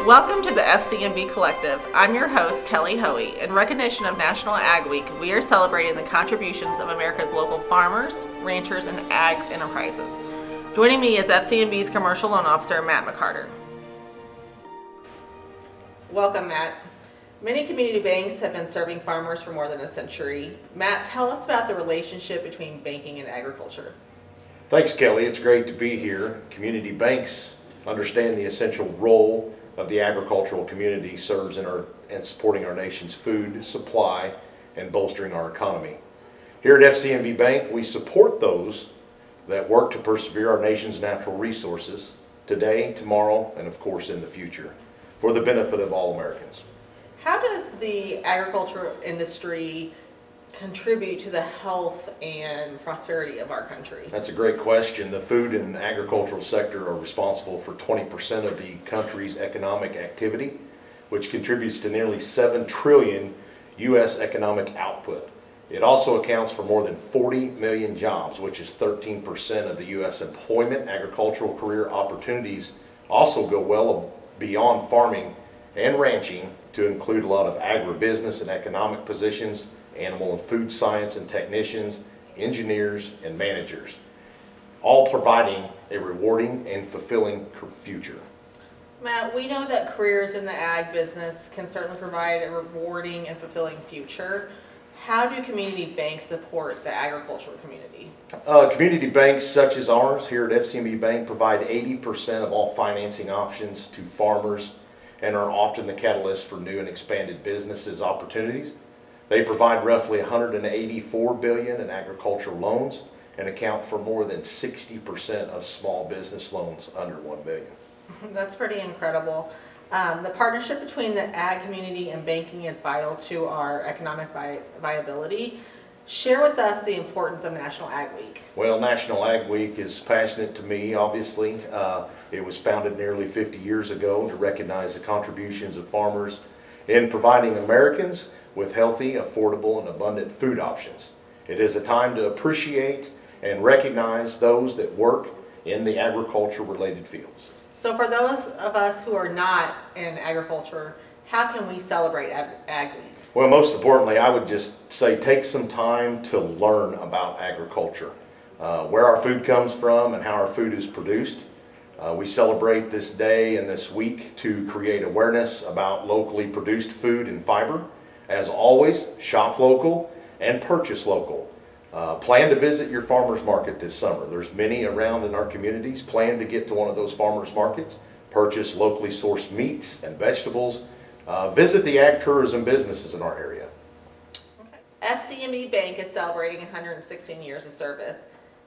Welcome to the FCNB Collective. I'm your host, Kelly Hoey. In recognition of National Ag Week, we are celebrating the contributions of America's local farmers, ranchers, and ag enterprises. Joining me is FCNB's Commercial Loan Officer, Matt McCarter. Welcome, Matt. Many community banks have been serving farmers for more than a century. Matt, tell us about the relationship between banking and agriculture. Thanks, Kelly. It's great to be here. Community banks understand the essential role of the agricultural community serves in supporting our nation's food supply and bolstering our economy. Here at FCNB Bank, we support those that work to persevere our nation's natural resources today, tomorrow, and of course in the future for the benefit of all Americans. How does the agriculture industry contribute to the health and prosperity of our country? That's a great question. The food and agricultural sector are responsible for 20% of the country's economic activity, which contributes to nearly 7 trillion U.S. economic output. It also accounts for more than 40 million jobs, which is 13% of the U.S. employment. Agricultural career opportunities also go well beyond farming and ranching to include a lot of agribusiness and economic positions, animal and food science and technicians, engineers, and managers, all providing a rewarding and fulfilling future. Matt, we know that careers in the ag business can certainly provide a rewarding and fulfilling future. How do community banks support the agricultural community? Community banks such as ours here at FCMB Bank provide 80% of all financing options to farmers and are often the catalyst for new and expanded businesses opportunities. They provide roughly $184 billion in agricultural loans and account for more than 60% of small business loans under $1 billion. That's pretty incredible. The partnership between the ag community and banking is vital to our economic viability. Share with us the importance of National Ag Week. Well, National Ag Week is passionate to me, obviously. It was founded nearly 50 years ago to recognize the contributions of farmers in providing Americans with healthy, affordable, and abundant food options. It is a time to appreciate and recognize those that work in the agriculture-related fields. So for those of us who are not in agriculture, how can we celebrate Ag Week? Well, most importantly, I would just say take some time to learn about agriculture, where our food comes from and how our food is produced. We celebrate this day and this week to create awareness about locally produced food and fiber. As always, shop local and purchase local. Plan to visit your farmers market this summer. There's many around in our communities. Plan to get to one of those farmers markets. Purchase locally sourced meats and vegetables. Visit the ag tourism businesses in our area. Okay. FCNB Bank is celebrating 116 years of service.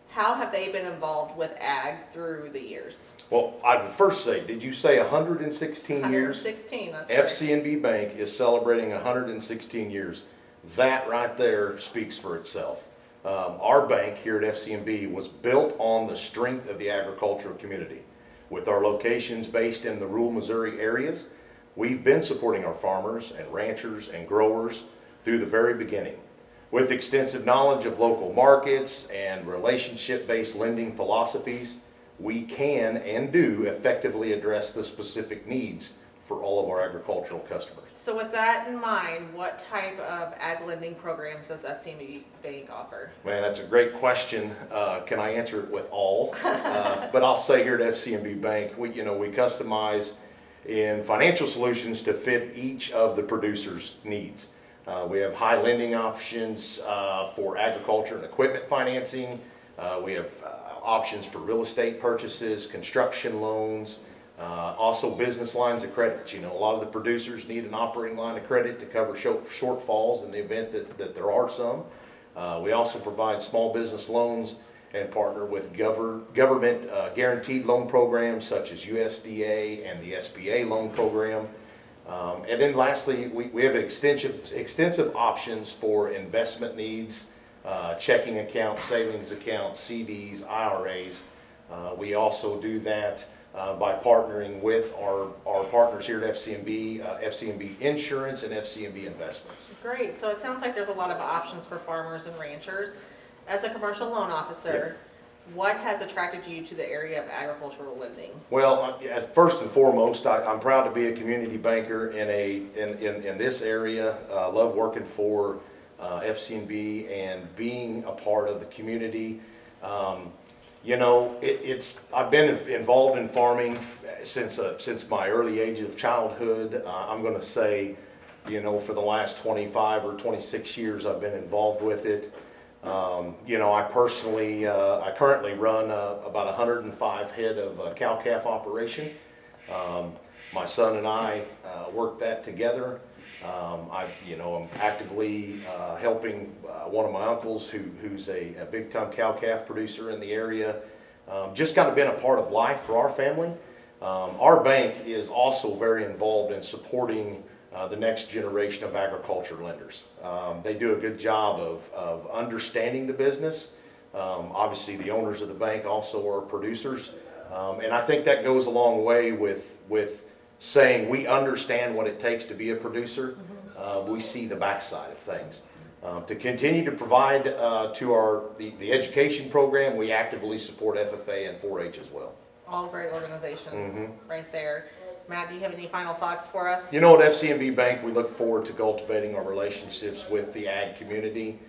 How have they been involved with ag through the years? Well, I would first say, did you say 116 years? 116, that's correct. FCNB Bank is celebrating 116 years. That right there speaks for itself. Our bank here at FCNB was built on the strength of the agricultural community. With our locations based in the rural Missouri areas, we've been supporting our farmers and ranchers and growers through the very beginning. With extensive knowledge of local markets and relationship-based lending philosophies, we can and do effectively address the specific needs for all of our agricultural customers. So with that in mind, what type of ag lending programs does FCNB Bank offer? Man, that's a great question. Can I answer it with all? But I'll say here at FCNB Bank, we customize in financial solutions to fit each of the producer's needs. We have high lending options for agriculture and equipment financing. We have options for real estate purchases, construction loans, also business lines of credit. A lot of the producers need an operating line of credit to cover shortfalls in the event that there are some. We also provide small business loans and partner with government guaranteed loan programs such as USDA and the SBA loan program. And then lastly, we have extensive options for investment needs, checking accounts, savings accounts, CDs, IRAs. We also do that by partnering with our partners here at FCNB, FCNB Insurance and FCNB Investments. Great. So it sounds like there's a lot of options for farmers and ranchers. As a commercial loan officer, What has attracted you to the area of agricultural lending? Well, first and foremost, I'm proud to be a community banker in this area. Love working for FCNB and being a part of the community. You know, I've been involved in farming since my early age of childhood. I'm going to say, you know, for the last 25 or 26 years, I've been involved with it. You know, I currently run about 105 head of cow-calf operation. My son and I work that together. I'm actively helping one of my uncles who's a big-time cow-calf producer in the area. Just kind of been a part of life for our family. Our bank is also very involved in supporting the next generation of agriculture lenders. They do a good job of understanding the business. Obviously, the owners of the bank also are producers. And I think that goes a long way with saying we understand what it takes to be a producer. We see the backside of things. To continue to provide to the education program, we actively support FFA and 4-H as well. All great organizations right there. Matt, do you have any final thoughts for us? You know, at FCNB Bank, we look forward to cultivating our relationships with the ag community.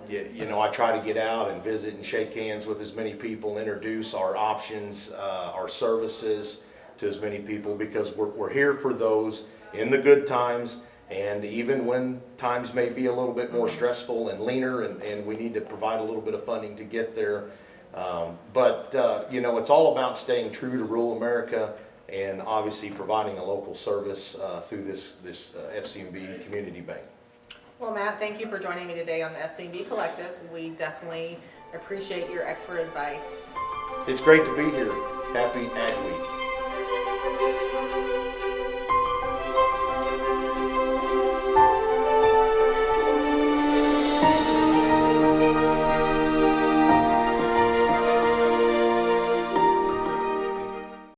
You know, I try to get out and visit and shake hands with as many people, introduce our options, our services to as many people, because we're here for those in the good times, and even when times may be a little bit more stressful and leaner, and we need to provide a little bit of funding to get there. You know, it's all about staying true to rural America and obviously providing a local service through this FCNB Community Bank. Well, Matt, thank you for joining me today on the FCNB Collective. We definitely appreciate your expert advice. It's great to be here. Happy Ag Week.